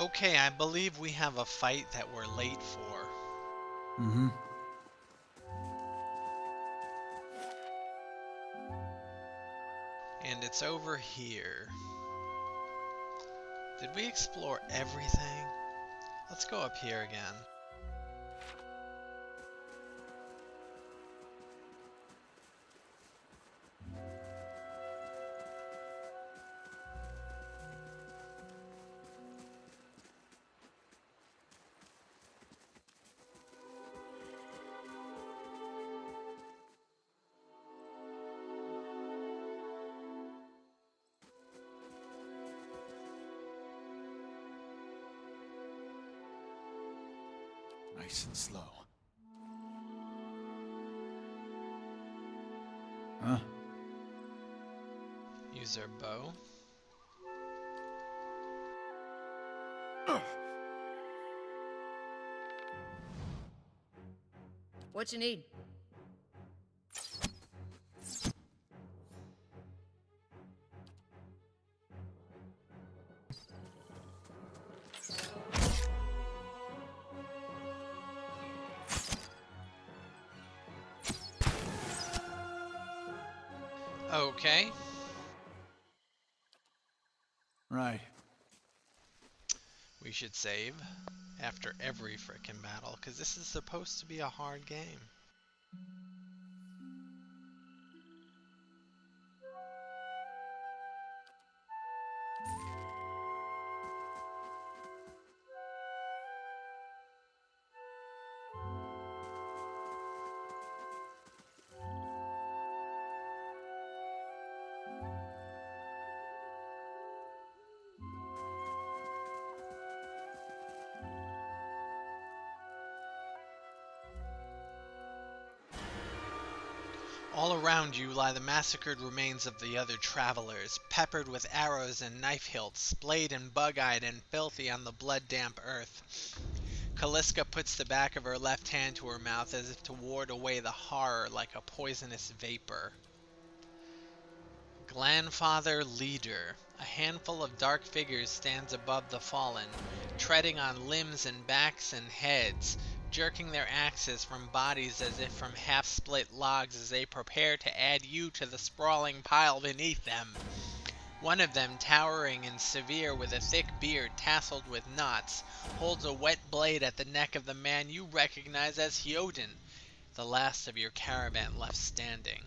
Okay, I believe we have a fight that we're late for. Mm-hmm. And it's over here. Did we explore everything? Let's go up here again. Nice and slow. Huh? Use our bow. What you need? Okay. Right. We should save after every frickin' battle, because this is supposed to be a hard game. All around you lie the massacred remains of the other travelers, peppered with arrows and knife hilts, splayed and bug-eyed and filthy on the blood-damp earth. Caliska puts the back of her left hand to her mouth as if to ward away the horror like a poisonous vapor. Glanfather Leader. A handful of dark figures stands above the fallen, treading on limbs and backs and heads, jerking their axes from bodies as if from half-split logs as they prepare to add you to the sprawling pile beneath them. One of them, towering and severe with a thick beard tasseled with knots, holds a wet blade at the neck of the man you recognize as Hyoden, the last of your caravan left standing.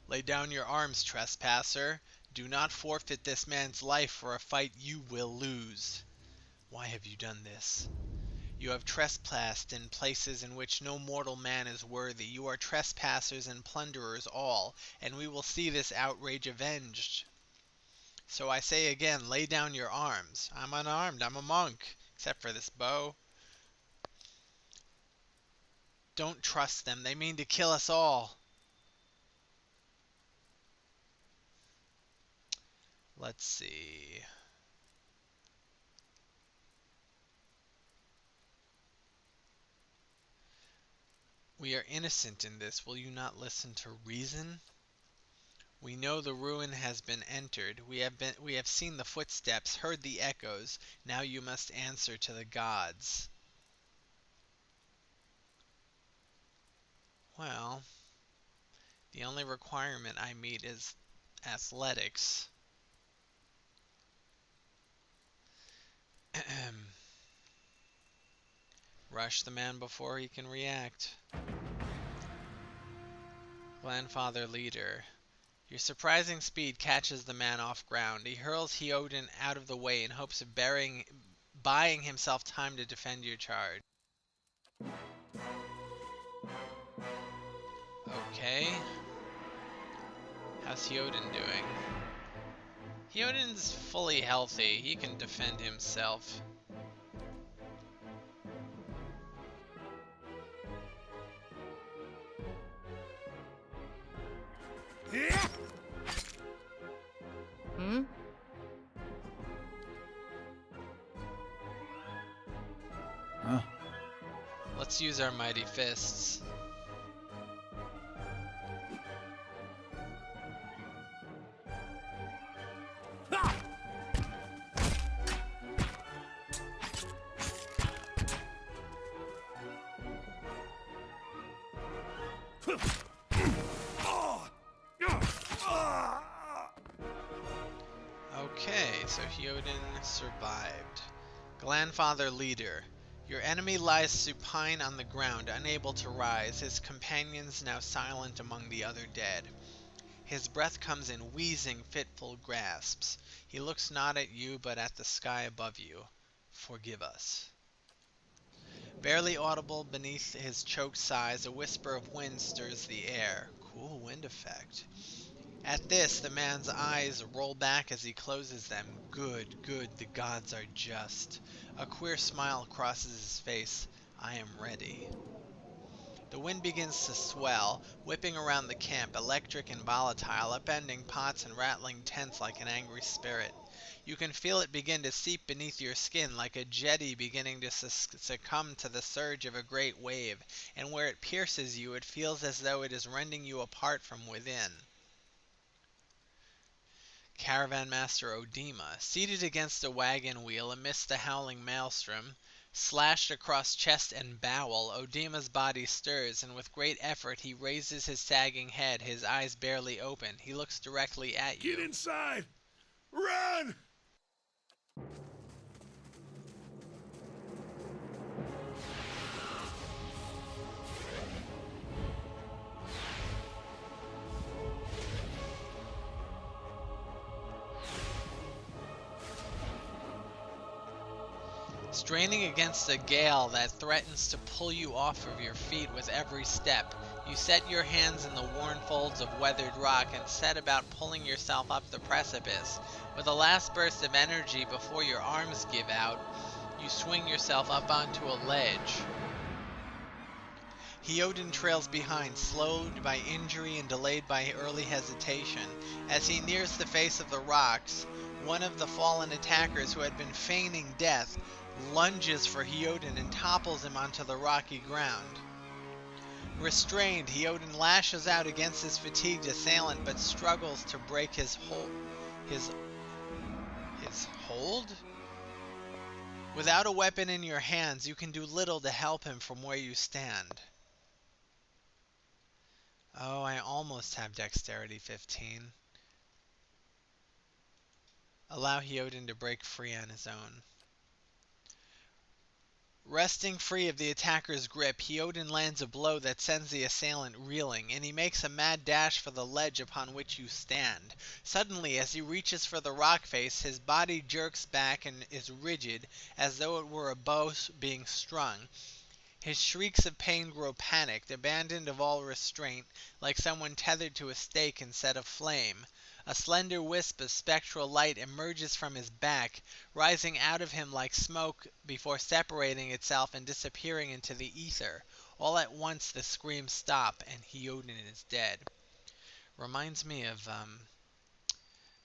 Lay down your arms, trespasser. Do not forfeit this man's life for a fight you will lose. Why have you done this? You have trespassed in places in which no mortal man is worthy. You are trespassers and plunderers all, and we will see this outrage avenged. So I say again, lay down your arms. I'm unarmed, I'm a monk, except for this bow. Don't trust them, they mean to kill us all. Let's see. We are innocent in this. Will you not listen to reason? We know the ruin has been entered. We have seen the footsteps, heard the echoes. Now you must answer to the gods. Well, the only requirement I meet is athletics. Rush the man before he can react. Grandfather Leader. Your surprising speed catches the man off ground. He hurls Hyoden out of the way in hopes of buying himself time to defend your charge. Okay. How's Hyoden doing? Hyoden's fully healthy. He can defend himself. Hmm? Huh? Let's use our mighty fists. Okay, so Hyoden survived. Glanfather Leader. Your enemy lies supine on the ground, unable to rise, his companions now silent among the other dead. His breath comes in wheezing, fitful grasps. He looks not at you, but at the sky above you. Forgive us. Barely audible beneath his choked sighs, a whisper of wind stirs the air. Cool wind effect. At this, the man's eyes roll back as he closes them. Good, good, the gods are just. A queer smile crosses his face. I am ready. The wind begins to swell, whipping around the camp, electric and volatile, upending pots and rattling tents like an angry spirit. You can feel it begin to seep beneath your skin like a jetty beginning to succumb to the surge of a great wave, and where it pierces you, it feels as though it is rending you apart from within. Caravan Master Odema, seated against a wagon wheel amidst the howling maelstrom, slashed across chest and bowel, Odema's body stirs, and with great effort he raises his sagging head, his eyes barely open. He looks directly at you. Get inside! Run! Straining against a gale that threatens to pull you off of your feet with every step, you set your hands in the worn folds of weathered rock and set about pulling yourself up the precipice. With a last burst of energy before your arms give out, you swing yourself up onto a ledge. Hyoden trails behind, slowed by injury and delayed by early hesitation. As he nears the face of the rocks, one of the fallen attackers who had been feigning death lunges for Hyoden and topples him onto the rocky ground. Restrained, Hyoden lashes out against his fatigued assailant but struggles to break his hold. His hold? Without a weapon in your hands, you can do little to help him from where you stand. Oh, I almost have Dexterity 15. Allow Hyoden to break free on his own. Wresting free of the attacker's grip, Hyoden lands a blow that sends the assailant reeling, and he makes a mad dash for the ledge upon which you stand. Suddenly, as he reaches for the rock face, his body jerks back and is rigid, as though it were a bow being strung. His shrieks of pain grow panicked, abandoned of all restraint, like someone tethered to a stake instead of flame. A slender wisp of spectral light emerges from his back, rising out of him like smoke before separating itself and disappearing into the ether. All at once the screams stop and Hyoden is dead. Reminds me of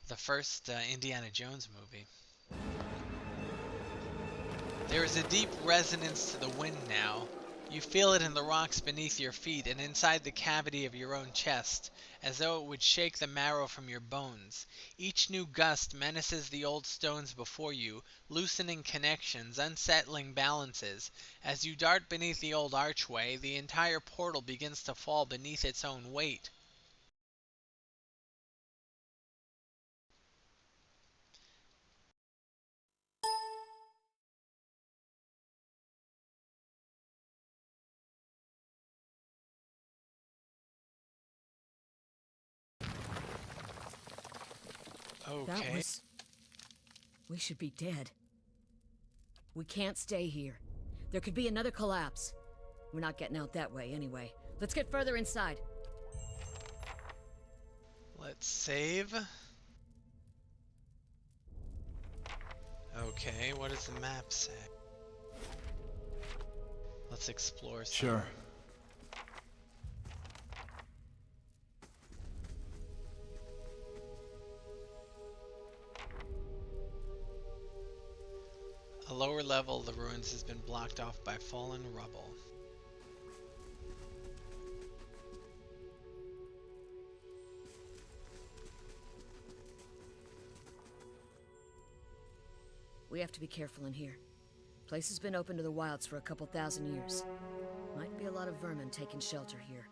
the first Indiana Jones movie. There is a deep resonance to the wind now. You feel it in the rocks beneath your feet and inside the cavity of your own chest, as though it would shake the marrow from your bones. Each new gust menaces the old stones before you, loosening connections, unsettling balances. As you dart beneath the old archway, the entire portal begins to fall beneath its own weight. Okay. We should be dead. We can't stay here. There could be another collapse. We're not getting out that way anyway. Let's get further inside. Let's save. Okay, what does the map say? Let's explore some. Sure. A lower level of the ruins has been blocked off by fallen rubble. We have to be careful in here. Place has been open to the wilds for a couple thousand years. Might be a lot of vermin taking shelter here.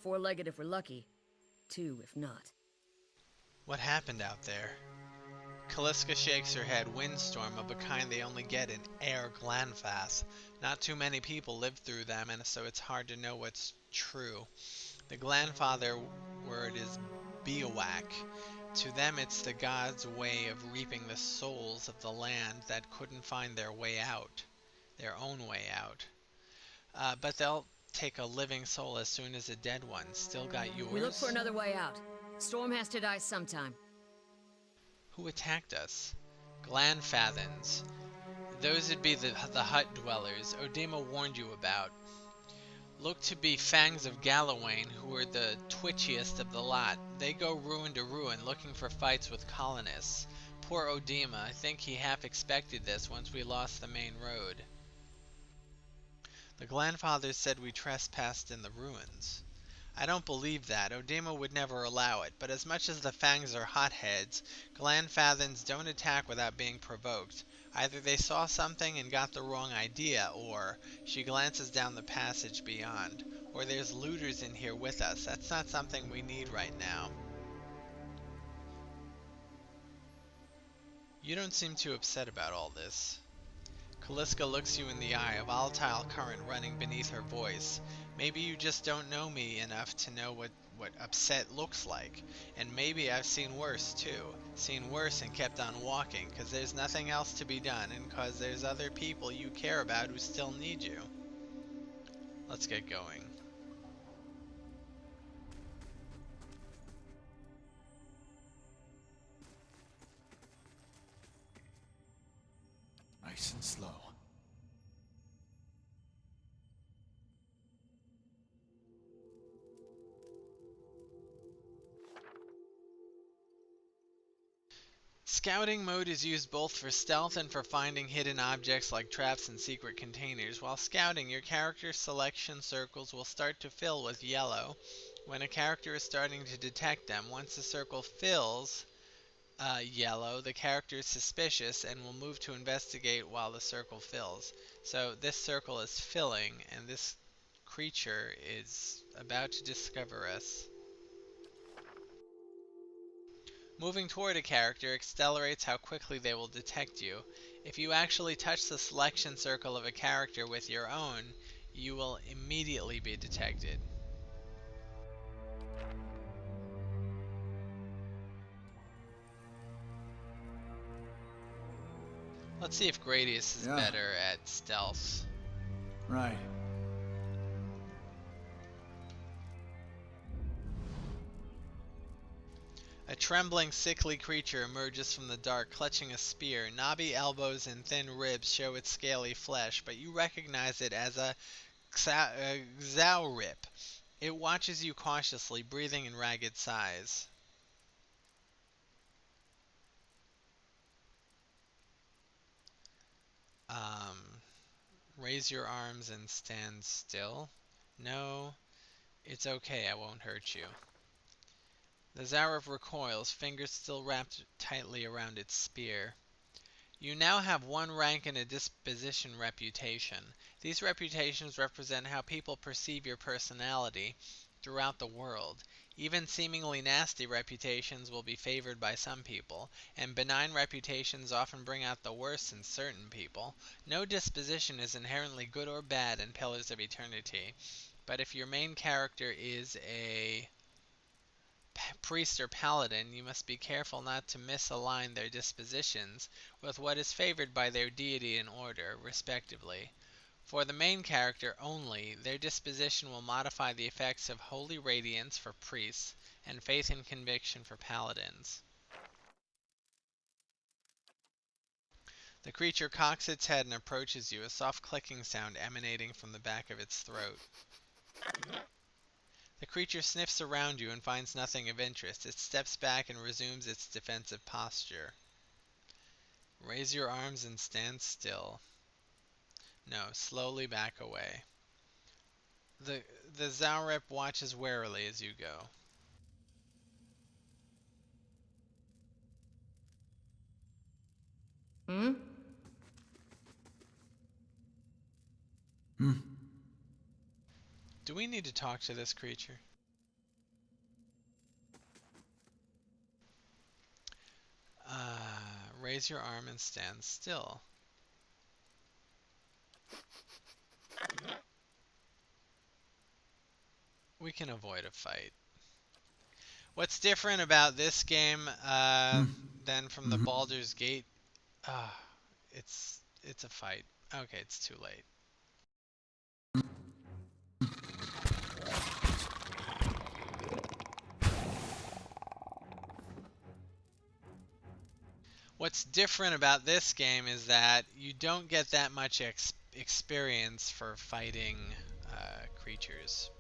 4-legged if we're lucky. 2 if not. What happened out there? Kaliska shakes her head. Windstorm of a kind they only get in Air Glanfath. Not too many people live through them, and so it's hard to know what's true. The Glanfather word is Biawak. To them it's the gods' way of reaping the souls of the land that couldn't find their way out. Their own way out. But they'll take a living soul as soon as a dead one. Still got yours? We look for another way out. Storm has to die sometime. Who attacked us? Glanfathans. Those would be the hut dwellers Odema warned you about. Look to be Fangs of Galawain, who are the twitchiest of the lot. They go ruin to ruin, looking for fights with colonists. Poor Odema, I think he half expected this once we lost the main road. The Glanfathers said we trespassed in the ruins. I don't believe that. Odema would never allow it, but as much as the Fangs are hotheads, Glanfathans don't attack without being provoked. Either they saw something and got the wrong idea, or she glances down the passage beyond, or there's looters in here with us. That's not something we need right now. You don't seem too upset about all this. Kaliska looks you in the eye, a volatile current running beneath her voice. Maybe you just don't know me enough to know what upset looks like. And maybe I've seen worse too. Seen worse and kept on walking, because there's nothing else to be done, and because there's other people you care about who still need you. Let's get going. Nice and slow. Scouting mode is used both for stealth and for finding hidden objects like traps and secret containers. While scouting, your character selection circles will start to fill with yellow when a character is starting to detect them. Once the circle fills yellow, the character is suspicious and will move to investigate while the circle fills. So this circle is filling, and this creature is about to discover us. Moving toward a character accelerates how quickly they will detect you. If you actually touch the selection circle of a character with your own, you will immediately be detected. Let's see if Gradius is better at stealth. Right. A trembling, sickly creature emerges from the dark, clutching a spear. Knobby elbows and thin ribs show its scaly flesh, but you recognize it as a Xaurip. It watches you cautiously, breathing in ragged sighs. Raise your arms and stand still. No, it's okay, I won't hurt you. The Xaurip recoils, fingers still wrapped tightly around its spear. You now have one rank in a disposition reputation. These reputations represent how people perceive your personality throughout the world. Even seemingly nasty reputations will be favored by some people, and benign reputations often bring out the worst in certain people. No disposition is inherently good or bad in Pillars of Eternity, but if your main character is a priest or paladin, you must be careful not to misalign their dispositions with what is favored by their deity and order, respectively. For the main character only, their disposition will modify the effects of holy radiance for priests and faith and conviction for paladins. The creature cocks its head and approaches you, a soft clicking sound emanating from the back of its throat. The creature sniffs around you and finds nothing of interest. It steps back and resumes its defensive posture. Raise your arms and stand still. No, slowly back away. The Xaurip watches warily as you go. Do we need to talk to this creature? Raise your arm and stand still. We can avoid a fight. What's different about this game than from the Baldur's Gate? It's a fight. Okay, it's too late. What's different about this game is that you don't get that much experience for fighting creatures,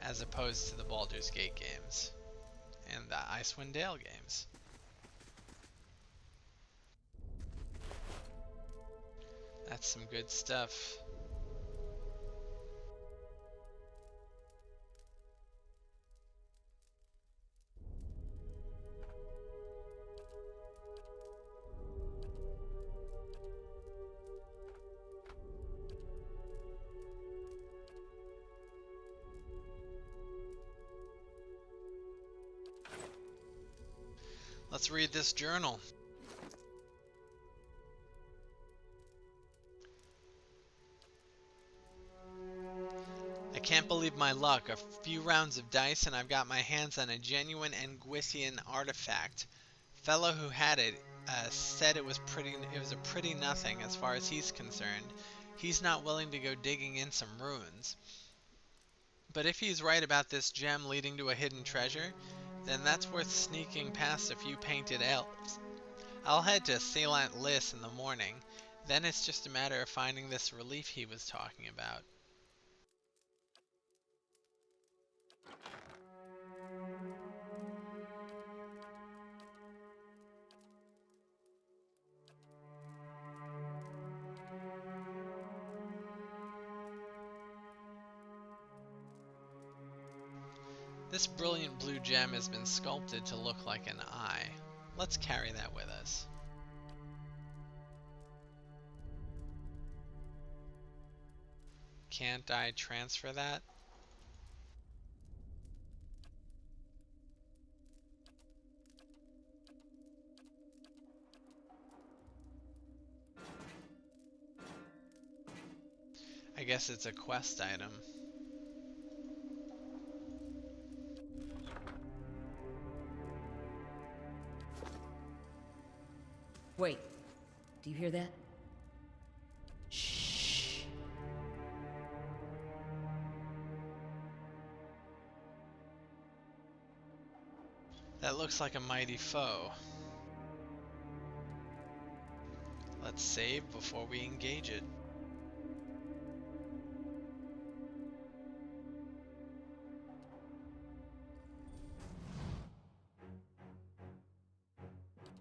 as opposed to the Baldur's Gate games and the Icewind Dale games. That's some good stuff. Let's read this journal. I can't believe my luck. A few rounds of dice and I've got my hands on a genuine Anguician artifact. Fellow who had it said it was a pretty nothing as far as he's concerned. He's not willing to go digging in some ruins. But if he's right about this gem leading to a hidden treasure, then that's worth sneaking past a few painted elves. I'll head to Salant Lys in the morning. Then it's just a matter of finding this relief he was talking about. This brilliant blue gem has been sculpted to look like an eye. Let's carry that with us. Can't I transfer that? I guess it's a quest item. Wait. Do you hear that? Shh. That looks like a mighty foe. Let's save before we engage it.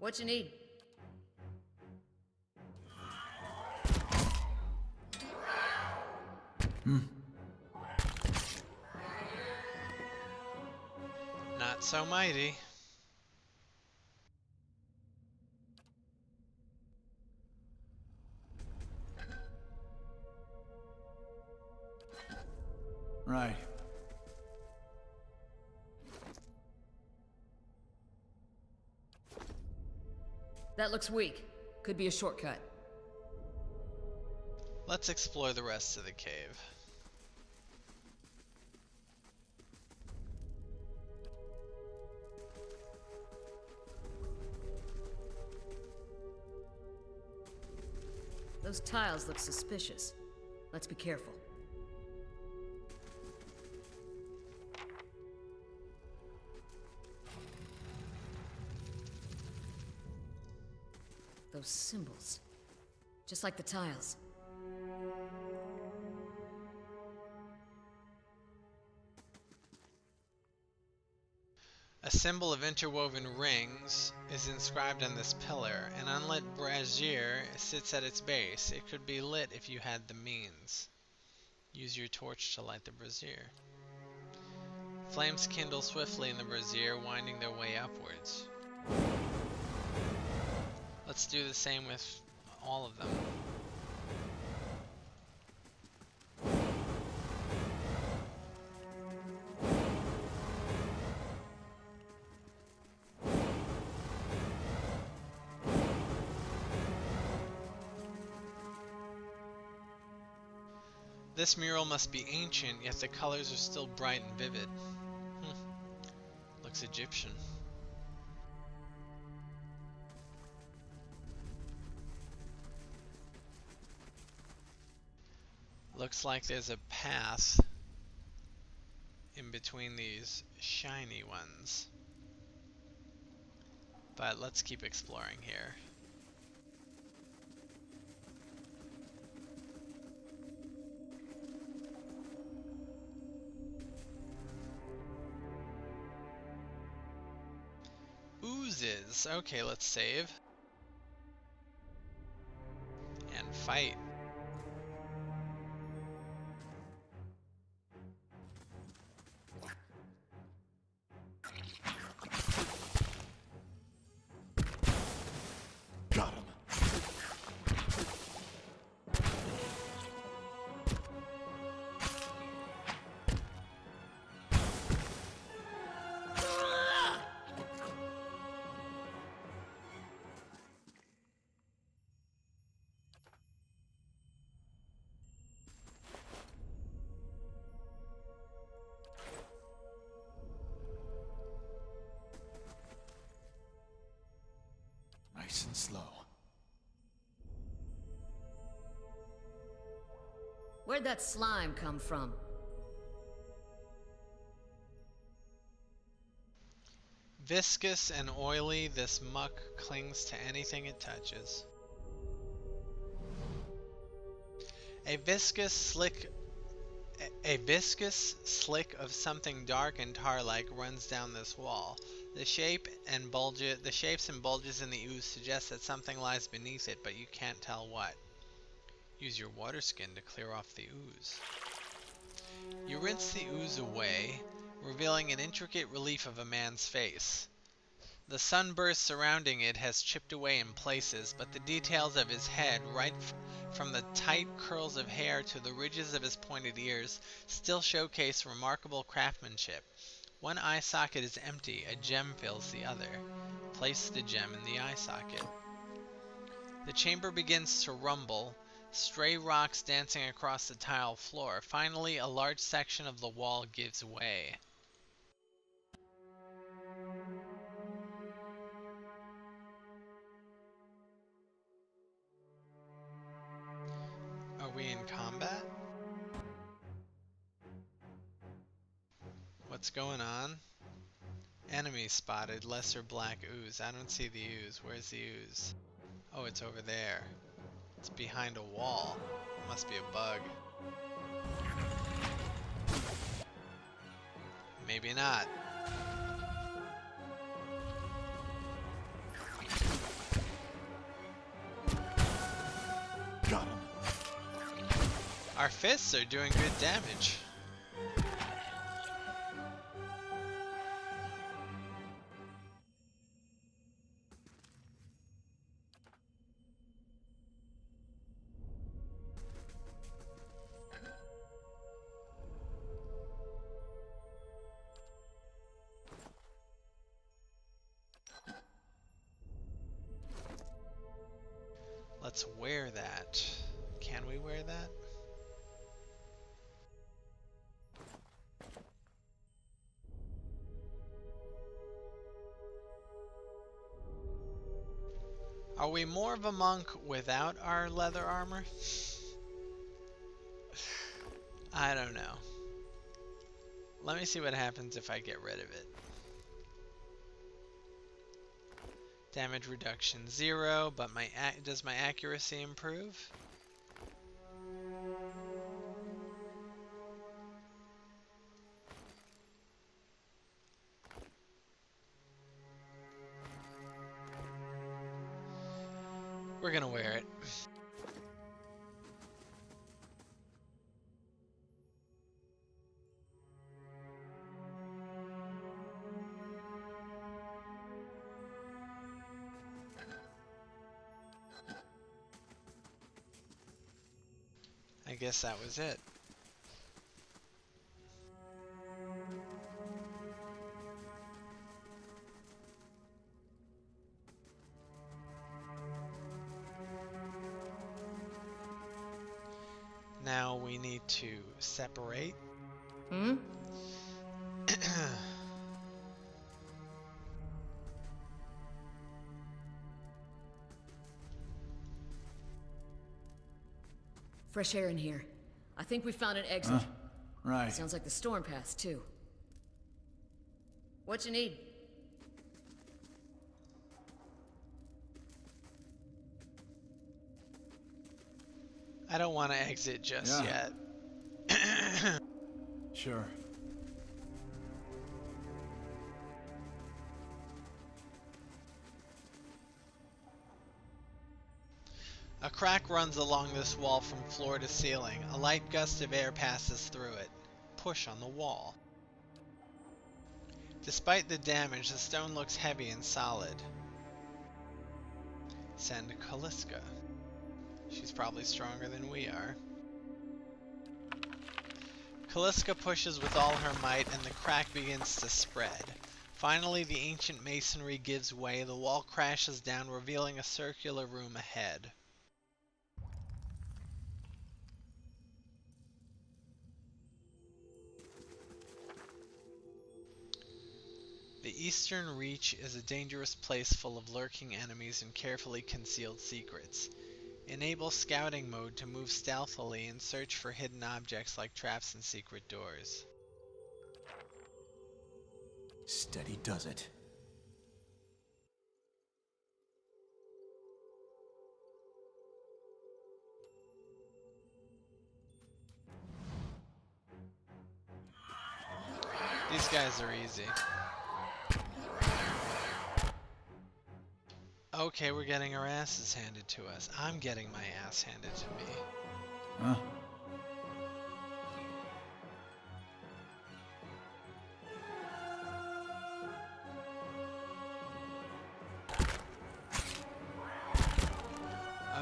What you need? Not so mighty. Right. That looks weak. Could be a shortcut. Let's explore the rest of the cave. Those tiles look suspicious. Let's be careful. Those symbols. Just like the tiles. A symbol of interwoven rings is inscribed on this pillar. An unlit brazier sits at its base. It could be lit if you had the means. Use your torch to light the brazier. Flames kindle swiftly in the brazier, winding their way upwards. Let's do the same with all of them. This mural must be ancient, yet the colors are still bright and vivid. Looks Egyptian. Looks like there's a path in between these shiny ones. But let's keep exploring here. Oozes. Okay, let's save. And fight. Got him. Nice and slow. Where'd that slime come from? Viscous and oily, this muck clings to anything it touches. A viscous slick of something dark and tar-like runs down this wall. The shapes and bulges in the ooze suggest that something lies beneath it, but you can't tell what. Use your water skin to clear off the ooze. You rinse the ooze away, revealing an intricate relief of a man's face. The sunburst surrounding it has chipped away in places, but the details of his head, right from the tight curls of hair to the ridges of his pointed ears, still showcase remarkable craftsmanship. One eye socket is empty, a gem fills the other. Place the gem in the eye socket. The chamber begins to rumble, stray rocks dancing across the tile floor. Finally, a large section of the wall gives way. Are we in combat? What's going on? Enemy spotted, lesser black ooze. I don't see the ooze. Where's the ooze? Oh, it's over there. It's behind a wall. Must be a bug. Maybe not. Got him. Our fists are doing good damage. Let's wear that. Can we wear that? Are we more of a monk without our leather armor? I don't know. Let me see what happens if I get rid of it. Damage reduction 0, but does my accuracy improve? We're gonna wear it. I guess that was it. Now we need to separate. Hmm? Fresh air in here. I think we found an exit. Right. Sounds like the storm passed, too. What you need? I don't want to exit just yet. Sure. A crack runs along this wall from floor to ceiling. A light gust of air passes through it. Push on the wall. Despite the damage, the stone looks heavy and solid. Send Calliska. She's probably stronger than we are. Calliska pushes with all her might and the crack begins to spread. Finally, the ancient masonry gives way. The wall crashes down, revealing a circular room ahead. The Eastern Reach is a dangerous place full of lurking enemies and carefully concealed secrets. Enable scouting mode to move stealthily and search for hidden objects like traps and secret doors. Steady does it. These guys are easy. Okay, we're getting our asses handed to us. I'm getting my ass handed to me. Huh?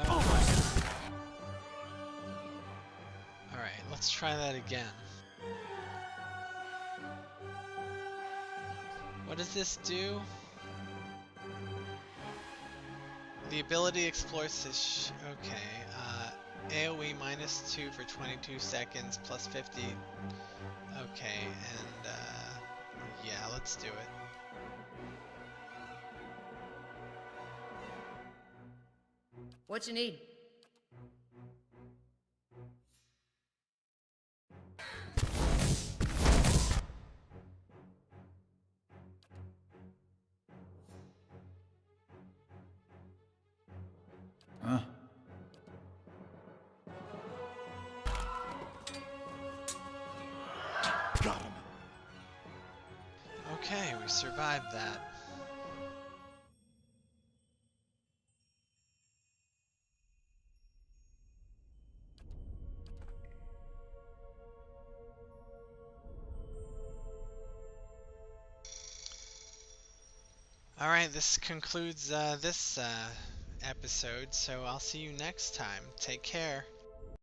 Oh. Alright, let's try that again. What does this do? The ability explores this. AoE -2 for 22 seconds, plus 50. Okay, and yeah, let's do it. What you need? Huh? Got him. Okay, we survived that. Alright, this concludes this episode, so I'll see you next time. Take care.